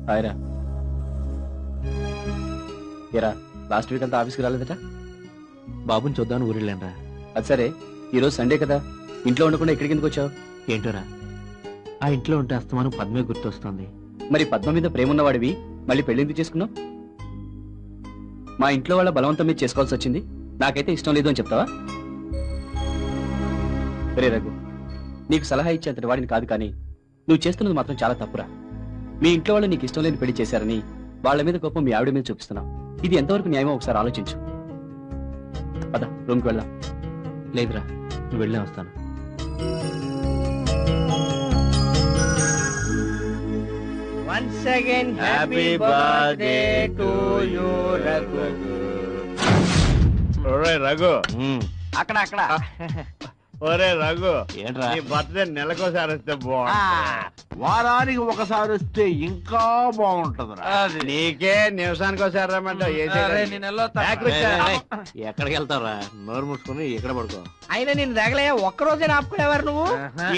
హాయ్రా. ఏరా last week అంతా ఆఫీస్కి రాలేదట? బాబుని చూద్దామని ఊరెళ్ళానరా. అది సరే, ఈరోజు సండే కదా, ఇంట్లో ఉండకుండా ఇక్కడికి ఎందుకు వచ్చావు? ఏంటోరా, ఆ ఇంట్లో ఉంటే అస్తమానం పద్మే గుర్తొస్తుంది. మరి పద్మ మీద ప్రేమ ఉన్నవాడివి మళ్ళీ పెళ్లి ఎందుకు చేసుకున్నావు? మా ఇంట్లో వాళ్ళ బలవంతం మీద చేసుకోవాల్సి వచ్చింది, నాకైతే ఇష్టం లేదు అని చెప్తావా? రే రఘు, నీకు సలహా ఇచ్చేంతటి వాడిని కాదు, కానీ నువ్వు చేస్తున్నది మాత్రం చాలా తప్పురా. మీ ఇంట్లో వాళ్ళు నీకు ఇష్టం లేని పెళ్లి చేశారని వాళ్ళ మీద కోపం మీ ఆవిడ మీద చూపిస్తున్నావు. ఇది ఎంతవరకు న్యాయమో ఒకసారి ఆలోచించు. పద, రూమ్కి వెళ్దాం. లేదురా, నువ్వు వెళ్ళే వస్తాను. Once again, happy birthday to you, Raghu. ఒరే రఘు, అక్కడ ఒరే రఘు, ఏంట్రా? నీ బర్త్డే నెలకోసారి వస్తే బాగుంటుంది. వారానికి ఒకసారి వస్తే ఇంకా బాగుంటదిరా. నీకే నిమిషానికి ఒకసారి రమ్మంటావు. ఎక్కడికి వెళ్తావురా? నోరు మూసుకుని ఎక్కడ పడుకో. అయినా నేను తగలే ఒక్కరోజే ఆపుకునేవారు నువ్వు.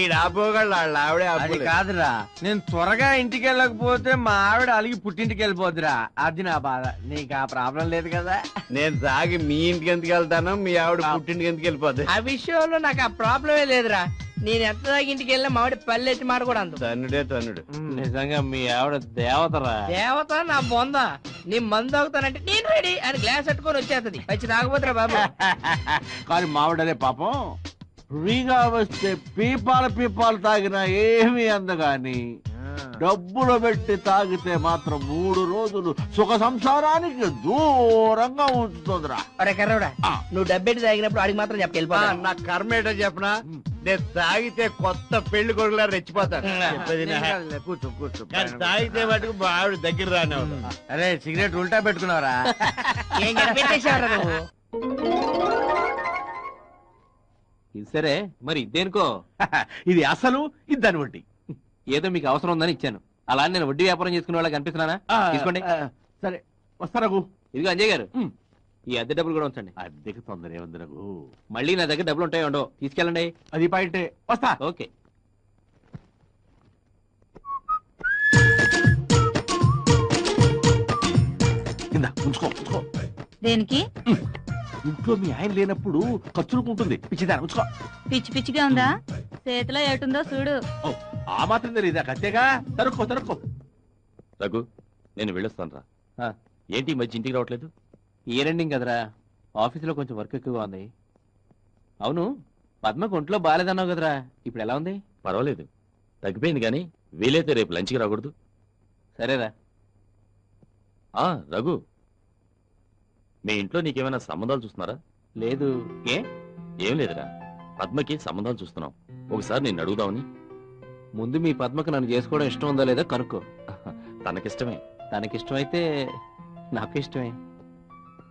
ఈ ఆపుకోగలడు, వాళ్ళ ఆవిడే అది ఆపుకోలేదు. కాదురా, నేను త్వరగా ఇంటికి వెళ్ళకపోతే మా ఆవిడ అలిగి పుట్టింటికి వెళ్ళిపోద్దురా. అది నా బాధ. నీకు ఆ ప్రాబ్లం లేదు కదా. నేను సాగి మీ ఇంటికి ఎందుకు వెళ్తాను, మీ ఆవిడ పుట్టింటికి ఎందుకు వెళ్ళిపోద్ది? ఆ విషయంలో నాకు ఆ ప్రాబ్లమే లేదురా. నేను ఎంత దాకా ఇంటికి వెళ్ళినా మావిడ పల్లెట్టి మాట కూడా అంత తన్నుడే తన్నుడు. నిజంగా మీ ఆవిడ దేవతరా. దేవత నా బొంద. నీ మందు అవుతానంటే నేను రెడీ అని గ్లాస్ పెట్టుకొని వచ్చేస్తుంది. వచ్చి తాగబోతురా బాబు. కానీ మావిడనే పాపం ఫ్రీగా వస్తే పీపాలు తాగినా ఏమీ అందగాని డబ్బులు పెట్టి తాగితే మాత్రం 3 రోజులు సుఖ సంసారానికి దూరంగా ఉంచుతుందిరా. అరే కర్రవుడా, నువ్వు డబ్బెట్టి తాగినప్పుడు అడిగి మాత్రం చెప్పి వెళ్ళిపో. నా కర్మ ఏంటో చెప్పనా, నేను తాగితే కొత్త పెళ్లి కొడుకులా రెచ్చిపోతాను. కూర్చో కూర్చో. కానీ తాగితే మటుకు మా ఆవిడ దగ్గర రానే అవుతుంది. అరే సిగరెట్ ఉల్టా పెట్టుకున్నావరా? ఏం పెట్టేసావరా నువ్వు? ఇది సరే, మరి ఇదేనుకో. ఇది అసలు ఇది దాన్ని బట్టి. ఏదో మీకు అవసరం ఉందని ఇచ్చాను. అలా నేను వడ్డీ వ్యాపారం చేసుకునే వాళ్ళకి కనిపిస్తున్నానా? తీసుకోండి. సరే వస్తారగు. ఇదిగో అంజయ్ గారు, ఈ అద్దె డబ్బులు కూడా ఉంచండి. అద్దెకి తొందర ఏముంది రఘు. మళ్ళీ నా దగ్గర డబ్బులు ఉంటాయో ఉండవు, తీసుకెళ్ళండి. అది పాయింటే. వస్తా. ఓకే. కింద ఉంచుకో ఉంచుకో. దేనికి? ఇంట్లో మీ ఆయన లేనప్పుడు ఖర్చులకు ఉంటుంది. పిచ్చిదాన్ని ఉంచుకో. పిచ్చి పిచ్చిగా ఉందా? చేతిలో ఏటుందో చూడు. ఆ మాత్రం తెలియదా? కత్తెగా తరుక్కో తరుక్కో. రఘు, నేను వెళ్ళొస్తాను రా. ఏంటి ఈ మధ్య ఇంటికి రావట్లేదు? ఈ రెండింగ్ కదరా, ఆఫీసులో కొంచెం వర్క్ ఎక్కువగా ఉంది. అవును, పద్మకు ఒంట్లో బాగాలేదన్నావు కదరా, ఇప్పుడు ఎలా ఉంది? పర్వాలేదు, తగ్గిపోయింది. కానీ వీలైతే రేపు లంచ్కి రాకూడదు? సరేరా. రఘు, మీ ఇంట్లో నీకేమైనా సంబంధాలు చూస్తున్నారా? లేదు. ఏ? ఏం లేదురా, పద్మకి సంబంధాలు చూస్తున్నాం. ఒకసారి నేను అడుగుదామని. ముందు మీ పద్మకు నన్ను చేసుకోవడం ఇష్టం ఉందో లేదో కనుక్కో. తనకిష్టమే. తనకిష్టమైతే నాకు ఇష్టమే.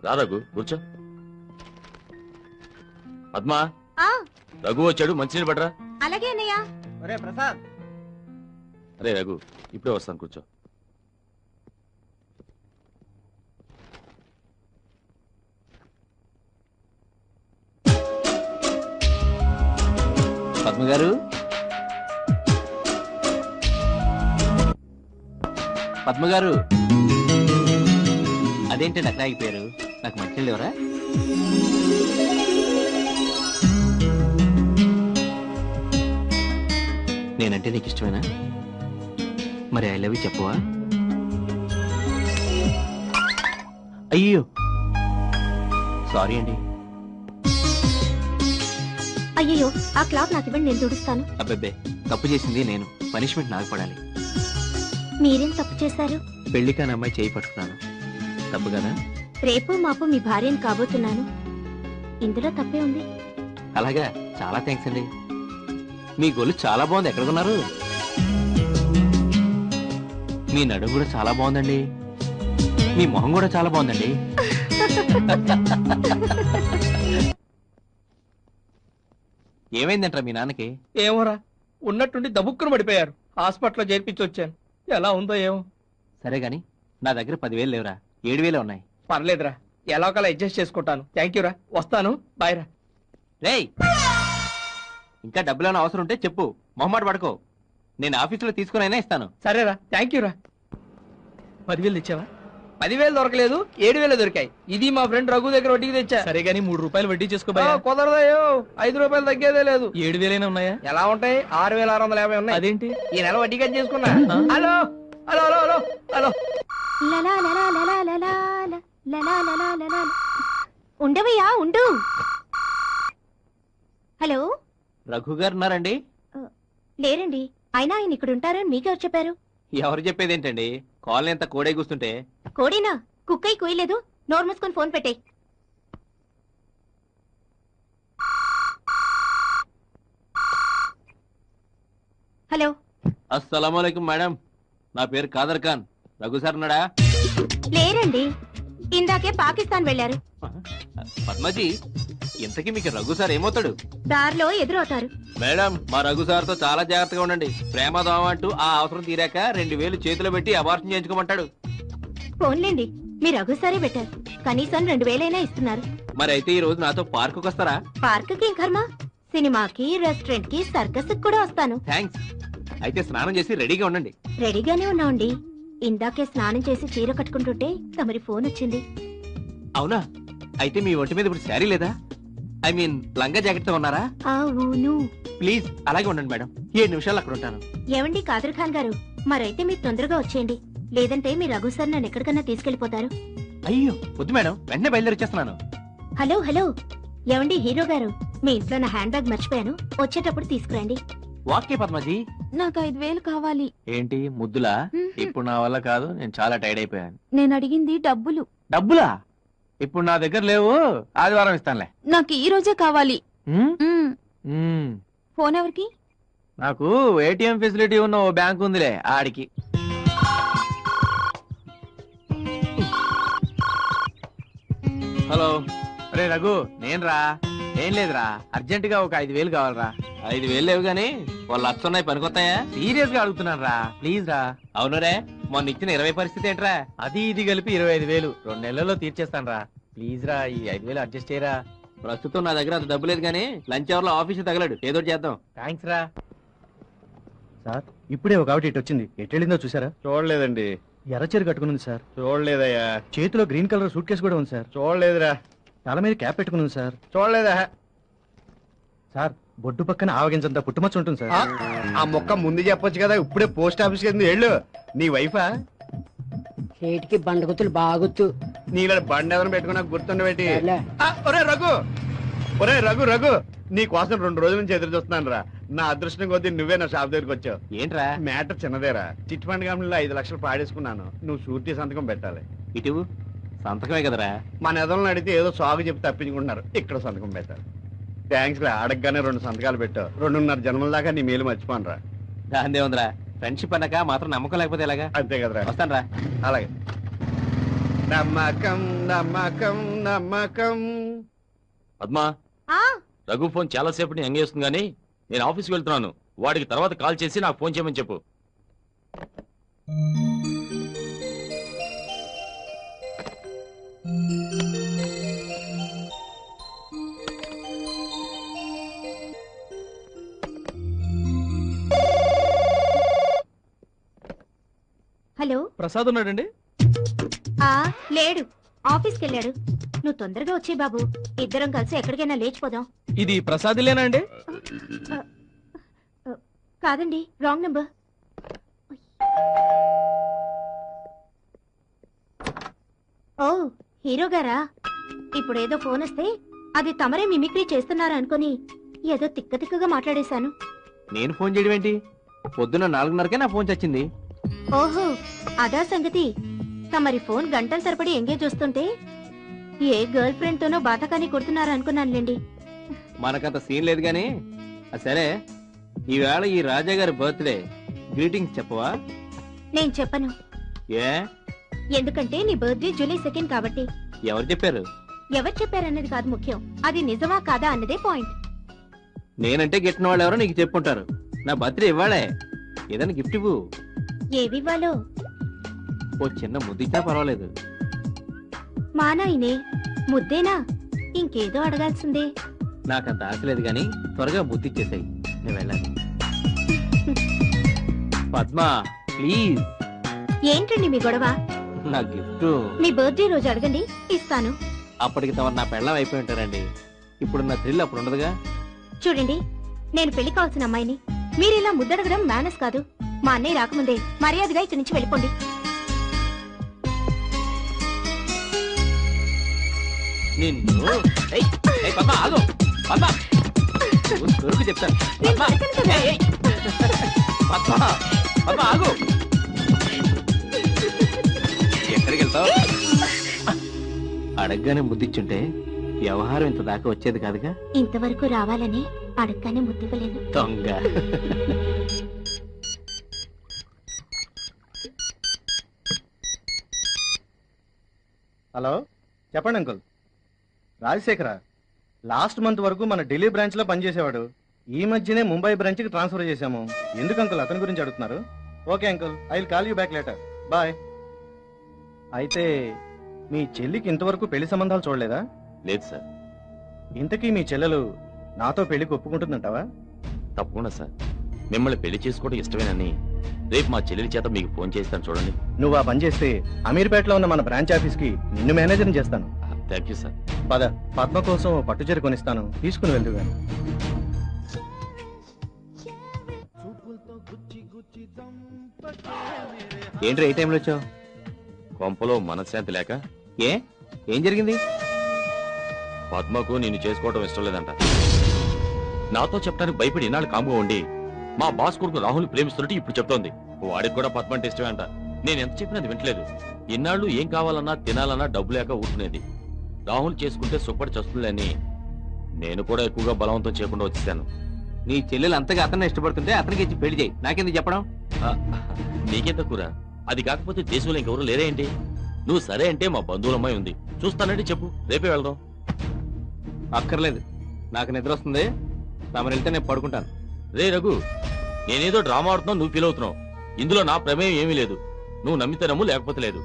రా రఘు, కూర్చో. పద్మా, రఘు వచ్చాడు, మంచినీళ్ళు పడరా. అలాగే అన్నయ్య. ఒరే ప్రసాద్. అరే రఘు, ఇప్పుడే వస్తాను, కూర్చో. పద్మగారు, పద్మగారు, అదేంటండి అక్కడ ఆగిపోయారు? నాకు మంచినీళ్ళు ఎవరా? నేనంటే నీకు ఇష్టమేనా? మరి ఐ లవ్ యూ చెప్పవా? అయ్యో సారీ అండి. అయ్యో, ఆ క్లాత్ నాకు ఇవ్వండి, నేను తుడుస్తాను. అబ్బబ్బే, తప్పు చేసింది నేను, పనిష్మెంట్ నాకు పడాలి. మీరేం తప్పు చేశారు? పెళ్లి కాని అమ్మాయి చేయి పట్టుకున్నాను, తప్పు కదా? రేపు మాపు మీ భార్యను కాబోతున్నాను, ఇందులో తప్పే ఉంది. అలాగా, చాలా థ్యాంక్స్ అండి. మీ గొల్లు చాలా బాగుంది, ఎక్కడ కొన్నారు? మీ నడుము కూడా చాలా బాగుందండి, మీ మొహం కూడా చాలా బాగుందండి. ఏమైందంటారా మీ నాన్నకి? ఏమోరా, ఉన్నట్టుండి దబుక్కును పడిపోయారు. హాస్పిటల్లో చేర్పించి వచ్చాను. ఎలా ఉందో ఏమో. సరే గాని నా దగ్గర 10,000 లేవురా, 7,000 ఉన్నాయి. పర్లేదురా, ఎలా ఒకలా అడ్జస్ట్ చేసుకుంటాను. థ్యాంక్ యూరా, వస్తాను, బాయ్ రా. రేయ్, ఇంకా డబ్బులు ఏమైనా అవసరం ఉంటే చెప్పు, మొహమాట పడుకో. నేను ఆఫీసులో తీసుకునైనా ఇస్తాను. సరేరా, థ్యాంక్ యూ రా. 10,000 ఇచ్చావా? 10,000 దొరకలేదు, 7,000 దొరికాయి. ఇది మా ఫ్రెండ్ రఘు దగ్గర వడ్డీకి తెచ్చా. సరే గానీ 3 రూపాయలు వడ్డీ చేసుకో ఆ, కుదరదయ్యో, 5 రూపాయలు తగ్గేదే లేదు. 7,000 ఉన్నాయా? ఎలా ఉంటాయి? 6,650 ఉన్నాయి. అదేంటి? ఈ నెల వడ్డీ కట్ చేసుకున్నా. Hello hello hello hello hello. లలా లలా లలా లలా లలా లలా లలా. ఉండవయ్యా ఉండు. హలో, రఘు గారు ఉన్నారండి? లేరండి. అయినా ఆయన ఇక్కడ ఉంటారని మీకెవరు చెప్పారు? ఎవరు చెప్పేది ఏంటండి, కాలనీ అంతా కోడే కూస్తుంటే. కోడేనా? కుక్కై కుయలేదు. నోరు మూసుకొని ఫోన్ పెట్టే. హలో. అస్సలాముఅలైకుం మేడం, నా పేరు కాదర్ ఖాన్. రఘు సార్ ఉన్నాడా? లేరండి, ఇందాకే పాకిస్తాన్ వెళ్లారు. పద్మజీ, ఇంతకీ మీకు రఘు సార్ ఏమవుతాడు? దారిలో ఎదురవుతారు. మేడం, మా రఘు సార్ తో చాలా జాగ్రత్తగా ఉండండి. ప్రేమ దోమ అంటూ ఆ అవసరం తీరాక 2,000 చేతిలో పెట్టి అబార్షన్ చేయించుకోమంటాడు. ఫోన్లేండి, మీరు అగుసారే పెట్టారు. కనీసం 2,000 ఇస్తున్నారు. మరి అయితే ఈ రోజు నాతో పార్కుకి వస్తారా? పార్కుకి కర్మ, సినిమాకి, రెస్టారెంట్ కి, సర్కస్ కూడా వస్తాను. థ్యాంక్స్. అయితే స్నానం చేసి రెడీగా ఉండండి. రెడీగానే ఉన్నాండి. ఇందాకే స్నానం చేసి చీర కట్టుకుంటుంటే తమరి ఫోన్ వచ్చింది. అవునా? అయితే మీ ఒంటి మీద ఇప్పుడు శారీ లేదా? ఐ మీన్ లంగా జాకెట్ తో ఉన్నారా? అవును. ప్లీజ్ అలాగే ఉండండి మేడం, 7 నిమిషాలు అక్కడ ఉంటాను. ఏమండి కాదర్ ఖాన్ గారు, మరైతే మీరు తొందరగా వచ్చేయండి. లేదంటే మీ రఘు సార్ నన్ను ఎక్కడికన్నా తీసుకెళ్లిపోతారు. అయ్యో వద్దు మేడం, వెంటనే బయలుదేరిచేస్తున్నాను. హలో హలో, ఏమండి హీరో గారు, మీ ఇంట్లో నా హ్యాండ్ బ్యాగ్ మర్చిపోయాను, వచ్చేటప్పుడు తీసుకురండి. వాకే పద్మజీ. నాకు 5,000 కావాలి. ఏంటి ముద్దులా? ఇప్పుడు నా వల్ల కాదు, నేను చాలా టైర్డ్ అయిపోయాను. నేను అడిగింది డబ్బులు. డబ్బులా? ఇప్పుడు నా దగ్గర లేవు, ఆదివారం ఇస్తానులే. నాకు ఈ రోజే కావాలి. మ్మ్. ఫోన్ ఎవరికి? నాకు ఏటీఎం ఫెసిలిటీ ఉన్న ఓ బ్యాంక్ ఉందిలే, ఆడికి. హలో. అరే రఘు, నేను రా. ఏం లేదురా, అర్జెంట్ గా ఒక 5,000 కావాలరా. 5,000 లేవు గానీ వాళ్ళు 1,00,000 ఉన్నాయి, పనికొస్తాయా? సీరియస్ గా అడుగుతున్నాను రా, ప్లీజ్ రా. అవునురే, మొన్న ఇచ్చిన 20 పరిస్థితి ఏంట్రా? అది ఇది కలిపి 25,000 2 నెలల్లో తీర్చేస్తాను రా. ప్లీజ్ రా, ఈ 5,000 అడ్జస్ట్ చేయరా. ప్రస్తుతం నా దగ్గర అంత డబ్బు లేదు గానీ లంచ్ అవర్ లో ఆఫీస్ తగలడు, ఏదో చేద్దాం. థ్యాంక్స్ రా. సార్, ఇప్పుడే ఒక ఆవిడ ఇటు వచ్చింది. ఎట్టెళ్ళిందో చూసారా? చూడలేదండి. ఎర్రచీర కట్టుకుని సార్. చూడలేదయ్యా. చేతిలో గ్రీన్ కలర్ సూట్ కేసు కూడా ఉంది సార్. చూడలేదురా. తల మీద క్యాప్ పెట్టుకుని సార్. చూడలేదా? సార్, బొడ్డు పక్కన ఆవగించంత పుట్టుమచ్చ ఉంటుంది సార్. ఆ మొక్క ముందు చెప్పొచ్చు కదా, ఇప్పుడే పోస్ట్ ఆఫీస్ కి వెళ్ళు. నీ వైఫా? చేటికి బండగుతులు బాగుతు. నీళ్ళ బండి ఎవరిని పెట్టుకున్నా గుర్తుండబెట్టి. ఒరే రఘు, ఒరే రఘు రఘు, నీ కోసం 2 రోజుల నుంచి ఎదురు చూస్తున్నాను రా. నా అదృష్టం కొద్దీ నువ్వే నా షాప్ దగ్గరికి వచ్చావు. ఏంట్రా? మ్యాటర్ చిన్నదేరా. చిట్ ఫండ్ కంపెనీలో 5 లక్షలు పాడేసుకున్నాను. నువ్వు షూరిటీ సంతకం పెట్టాలి. ఇటు సంతకమే కదరా. మన ఎదలను అడిగితే ఏదో సాగు చెప్పి తప్పించుకుంటున్నారు. ఇక్కడ సంతకం పెట్టాలి. థ్యాంక్స్ రా, అడగగానే 2 సంతకాలు పెట్టావు. 2.5 జన్మల దాకా నీ మేలు మర్చిపోను రా. దాందే ఉందిరా, ఫ్రెండ్షిప్ అన్నాక మాత్రం నమ్మకం లేకపోతే ఎలాగా? అంతే కదరా. వస్తాను రా. అలాగే. నమ్మకం నమ్మకం నమ్మకం. పద్మా, రఘు ఫోన్ చాలా సేపటి ఎంగేస్తుంది గానీ నేను ఆఫీస్కి వెళ్తున్నాను. వాడికి తర్వాత కాల్ చేసి నాకు ఫోన్ చేయమని చెప్పు. హలో. ప్రసాద్ ఉన్నాడండి? లేడు, ఆఫీస్కి వెళ్ళాడు. నువ్వు తొందరగా వచ్చే బాబు, ఇద్దరం కలిసి ఎక్కడికైనా లేచిపోదాం. ఇది ప్రసాద్లేనా అండి? కాదండి, రాంగ్ నెంబర్. ఓ హీరో గారా? ఇప్పుడేదో ఫోన్ వస్తే అది తమరే మిమిక్రీ చేస్తున్నారా అనుకుని ఏదో తిక్క తిక్కగా మాట్లాడేశాను. నేను ఫోన్ చేయడం ఏంటి? పొద్దున్న 4:30కే నా ఫోన్ చచ్చింది. ఓహో, అదా సంగతి. తమరి ఫోన్ గంటల తరబడి ఎంగేజ్ వస్తుంటే ఏ గర్ల్ ఫ్రెండ్ తోనో బాతకాని కొడుతున్నారా అనుకున్నానులేండి. మనకంత సీన్ లేదు గానీ సరే, ఈవేళ ఈ రాజా గారి బర్త్డే, గ్రీటింగ్స్ చెప్పవా? నేను చెప్పను. ఏ? ఎందుకంటే నీ బర్త్డే జూలై 2 కాబట్టి. ఎవరు చెప్పారు? ఎవరు చెప్పారన్నది కాదు ముఖ్యం, అది నిజమా కాదా అన్నదే పాయింట్. నేనంటే గిట్టిన వాళ్ళు ఎవరో నీకు చెప్పుంటారు. నా బర్త్డే ఇవ్వాలే, ఏదైనా గిఫ్ట్ ఇవ్వు. ఏవివ్వాలో? ఓ చిన్న ముద్దిచ్చా పర్వాలేదు. మా నాయనే ముద్దేనా? ఇంకేదో అడగాల్సిందే. నాకంత ఆశ లేదు గాని త్వరగా ముద్దిచ్చేసాయి, నేను వెళ్ళాలి. పద్మ ప్లీజ్ ఏంటండి మీ గొడవ? నా గిఫ్ట్ మీ బర్త్డే రోజు అడగండి, ఇస్తాను. అప్పటికి తమరు నా పెళ్ళం అయిపోయి ఉంటారండి. ఇప్పుడు నా థ్రిల్ అప్పుడు ఉండదుగా. చూడండి, నేను పెళ్లి కావాల్సిన అమ్మాయిని. మీరు ఇలా ముద్దడగడం మేనస్ కాదు. మా అన్నయ్య రాకముందే మర్యాదగా ఇక్కడి నుంచి వెళ్ళిపోండి. నిన్ను ఏయ్, ఏయ్ పద్మ ఆగు. పద్మ దొరుకు చెప్తాను. నేను పద్మ దొరకను కదా. ఏయ్, ఏయ్. పద్మ పద్మ ఆగు. ఎక్కడికి వెళ్తావు? అడగగానే ముద్దిచ్చుంటే వ్యవహారం ఇంత దాకా వచ్చేది కాదుగా. ఇంతవరకు రావాలని అడగగానే ముద్దివ్వలేదు. దొంగ. హలో, చెప్పండి అంకుల్. రాజశేఖర లాస్ట్ మంత్ వరకు మన ఢిల్లీ బ్రాంచ్ లో పనిచేసేవాడు. ఈ మధ్యనే ముంబై బ్రాంచ్ కి ట్రాన్స్ఫర్ చేశాము. ఎందుకు అంకుల్ అతని గురించి అడుగుతున్నారు? Okay uncle, I will call you back later. Bye. అయితే మీ చెల్లికి ఇంతవరకు పెళ్లి సంబంధాలు చూడలేదా? లేదు సార్. ఇంతకీ మీ చెల్లెలు నాతో పెళ్లికి ఒప్పుకుంటుందంటావా? తప్పకుండా సార్. మిమ్మల్ని పెళ్లి చేసుకోవడం ఇష్టమేనని రేపు మా చెల్లెలి చేత మీకు ఫోన్ చేస్తాను చూడండి. నువ్వు ఆ పని చేస్తే అమీర్పేటలో ఉన్న మన బ్రాంచ్ ఆఫీస్ కి నిన్ను మేనేజర్ని చేస్తాను. Thank you sir. పద, పద్మ కోసం పట్టుచీర కొనిస్తాను, తీసుకుని వెళ్దుగా. ఏంట్రా ఏ టైంలో వచ్చావు? కొంపలో మనశ్శాంతి లేక. ఏ ఏం జరిగింది? పద్మకు నిన్ను చేసుకోవడం ఇష్టం లేదంట. నాతో చెప్పడానికి భయపడి ఇన్నాళ్ళు కాముగా ఉండి మా బాస్ కొడుకు రాహుల్ ప్రేమిస్తున్నట్టు ఇప్పుడు చెప్తోంది. వాడికి కూడా పద్మ అంటే ఇష్టమే అంట. నేను ఎంత చెప్పినా అది వింటలేదు. ఇన్నాళ్ళు ఏం కావాలన్నా తినాలన్నా డబ్బు లేక ఊరుకునేది. రాహుల్ చేసుకుంటే సుప్పటి చస్తుందని నేను కూడా ఎక్కువగా బలవంతం చేయకుండా వచ్చేసాను. నీ చెల్లెలు అంతగా అతన్ని ఇష్టపడుతుంటే అతనికి ఇచ్చి పెళ్లి చేయి. నాకెందుకు చెప్పడం? నీకెంత కూర? అది కాకపోతే దేశంలో ఇంకెవరు లేరే ఏంటి? నువ్వు సరే అంటే మా బంధువుల అమ్మాయి ఉంది, చూస్తానంటే చెప్పు, రేపే వెళ్దాం. అక్కర్లేదు, నాకు నిద్ర వస్తుంది. తమరు వెళ్తే నేను పడుకుంటాను. రే రఘు, నేనేదో డ్రామా ఆడుతున్నావు, నువ్వు ఫీల్ అవుతున్నావు. ఇందులో నా ప్రమేయం ఏమీ లేదు. నువ్వు నమ్మితే నమ్ము, లేకపోతే లేదు.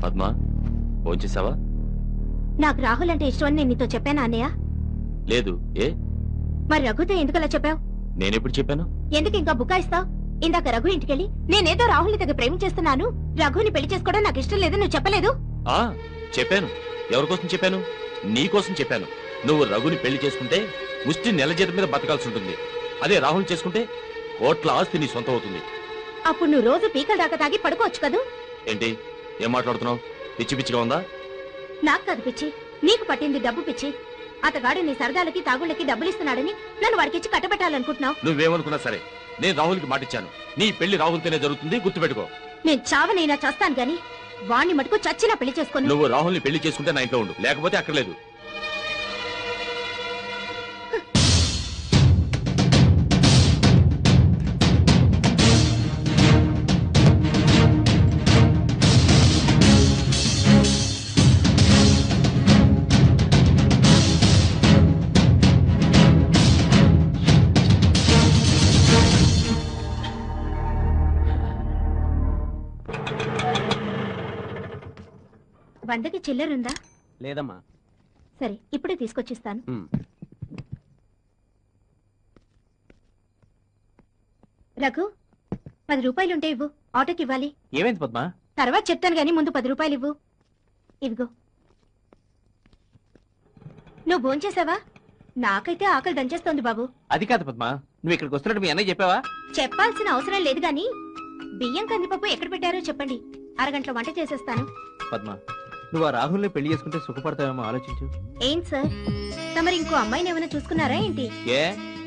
పద్మ, భోంచేసావా? నాకు రాహుల్ అంటే ఇష్టం అని నేను నీతో చెప్పానా అన్నయ్య? లేదు. ఏ? మరి రఘుతో ఎందుకలా చెప్పావు? నేనెప్పుడు చెప్పాను? ఎందుకు ఇంకా బుకాయిస్తావు? ఇందాక రఘు ఇంటికెళ్ళి నేనేదో రాహుల్ని దగ్గర ప్రేమించేస్తున్నాను, రఘుని పెళ్లి చేసుకోవడం నాకు ఇష్టం లేదు నువ్వు చెప్పలేదు? చెప్పాను. ఎవరికోసం చెప్పాను? నీకోసం చెప్పాను. నువ్వు రఘుని పెళ్లి చేసుకుంటే ముష్టి నెల జీతం మీద బతకాల్సి ఉంటుంది. అదే రాహుల్ చేసుకుంటే కోట్ల ఆస్తి నీ సొంతం అవుతుంది. అప్పుడు నువ్వు రోజు పీకల దాకా తాగి పడుకోవచ్చు కదూ? ఏంటి ఏం మాట్లాడుతున్నావు? పిచ్చి పిచ్చిగా ఉందా? నాకు కాదు పిచ్చి, నీకు పట్టింది డబ్బు పిచ్చి. అతగాడు నీ సరదాలకి తాగుళ్ళకి డబ్బులు ఇస్తున్నాడని నన్ను వాడికిచ్చి కట్టబెట్టాలనుకుంటున్నావు. నువ్వేమనుకున్నా సరే, నేను రాహుల్కి మాటిచ్చాను. నీ పెళ్లి రాహుల్తోనే జరుగుతుంది, గుర్తుపెట్టుకో. నేను చావనైనా చేస్తాను గాని వాణ్ణి మటుకు చచ్చినా పెళ్లి చేసుకోను. నువ్వు రాహుల్ని పెళ్లి చేసుకుంటే నా ఇంట్లో ఉండు, లేకపోతే అక్కర్లేదు. వందకి చిల్లరుందా? లేదమ్మా. సరే, ఇప్పుడే తీసుకొచ్చిస్తాను. రఘు, 10 రూపాయలుంటే ఇవ్వు, ఆటోకి ఇవ్వాలి. ఏమైంది పద్మ? తర్వాత చెప్తాను గానీ ముందు 10 రూపాయలు ఇవ్వు. ఇదిగో. నువ్వు భోంచేసావా? నాకైతే ఆకలి దంచేస్తోంది బాబు. అది కాదు పద్మ, నువ్వు ఇక్కడికి వస్తున్నట్టు మీ అన్నయ్య చెప్పావా? చెప్పాల్సిన అవసరం లేదు గాని బియ్యం కందిపప్పు ఎక్కడ పెట్టారో చెప్పండి, అరగంటలో వంట చేసేస్తాను. పద్మ, నువ్వు ఆ రాహుల్ని పెళ్లి చేసుకుంటే సుఖపడతావేమో ఆలోచించు. ఏంటి సార్, తమరు ఇంకో అమ్మాయిని ఏమైనా చూసుకున్నారా ఏంటి? ఏ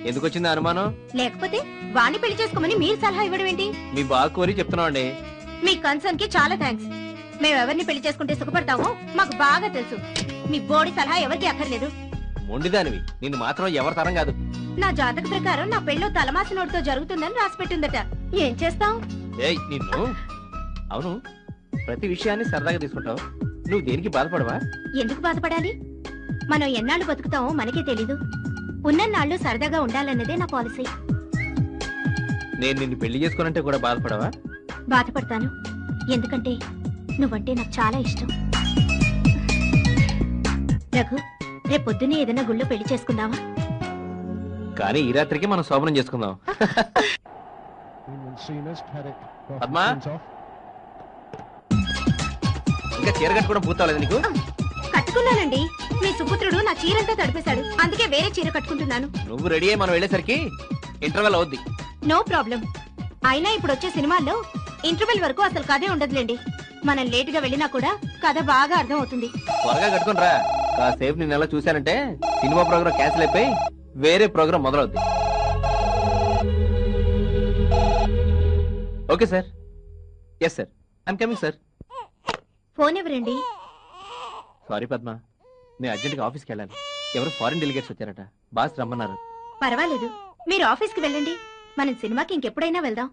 ఎందుకు వచ్చింది అనుమానం? లేకపోతే వాణ్ణి పెళ్లి చేసుకోమని మీరు సలహా ఇవ్వడం ఏంటి? మీ బాగా కోరి చెప్తున్నావండి. మీ కన్సర్న్ కి చాలా థ్యాంక్స్. మేమెవరిని పెళ్లి చేసుకుంటే సుఖపడతామో మాకు బాగా తెలుసు. మీ బోడి సలహా ఎవరికి అక్కర్లేదు. మొండిదానివి, నిన్ను మాత్రం ఎవరి తరం కాదు. నా జాతక ప్రకారం నా పెళ్ళో తలమాసి నోటితో జరుగుతుందని రాసి పెట్టిందట. ఏం చేస్తావు? ఏయ్ నిన్ను. అవును, ప్రతి విషయాన్ని సరదాగా తీసుకుంటావు. నువ్వు దేనికి బాధపడవా? ఎందుకు బాధపడాలి? మనం ఎన్నాళ్ళు బతుకుతామో మనకే తెలీదు. ఉన్నన్నాళ్ళు సరదాగా ఉండాలన్నదే నా పాలసీ. నేను నిన్ను పెళ్లి చేసుకోనంటే కూడా బాధపడవా? బాధపడతాను, ఎందుకంటే నువ్వంటే నాకు చాలా ఇష్టం. రఘు రేపు పొద్దున్నే ఏదైనా గుళ్ళో పెళ్లి చేసుకుందామా? కానీ ఈ రాత్రికి మనం శోభనం చేసుకుందాం. పద్మా ఇంకా చీర కట్టుకోవడం పూర్తవలేదు నీకు? కట్టుకున్నానండి. మీ సుపుత్రుడు నా చీరంతా తడిపేశాడు, అందుకే వేరే చీర కట్టుకుంటున్నాను. నువ్వు రెడీ అయ్యి మనం వెళ్ళేసరికి ఇంటర్వెల్ అవుద్ది. No problem. అయినా ఇప్పుడు వచ్చే సినిమాల్లో ఇంటర్వెల్ వరకు అసలు కథే ఉండదులేండి. మనం లేటుగా వెళ్ళినా కూడా కథ బాగా అర్థం అవుతుంది. త్వరగా కట్టుకుని రా. కాసేపు నేను ఎలా చూశానంటే సినిమా ప్రోగ్రామ్ క్యాన్సిల్ అయిపోయి వేరే ప్రోగ్రామ్ మొదలవుద్ది. Okay sir. Yes sir, I'm coming sir. Phone ఎవరండి? సారీ పద్మ, నేను అర్జెంట్గా ఆఫీస్కి వెళ్ళాలి. ఎవరు ఫారిన్ డెలిగేట్స్ వచ్చారట, బాస్ రమ్మన్నారు. పర్వాలేదు, మీరు ఆఫీస్కి వెళ్ళండి. మనం సినిమాకి ఇంకెప్పుడైనా వెళ్దాం.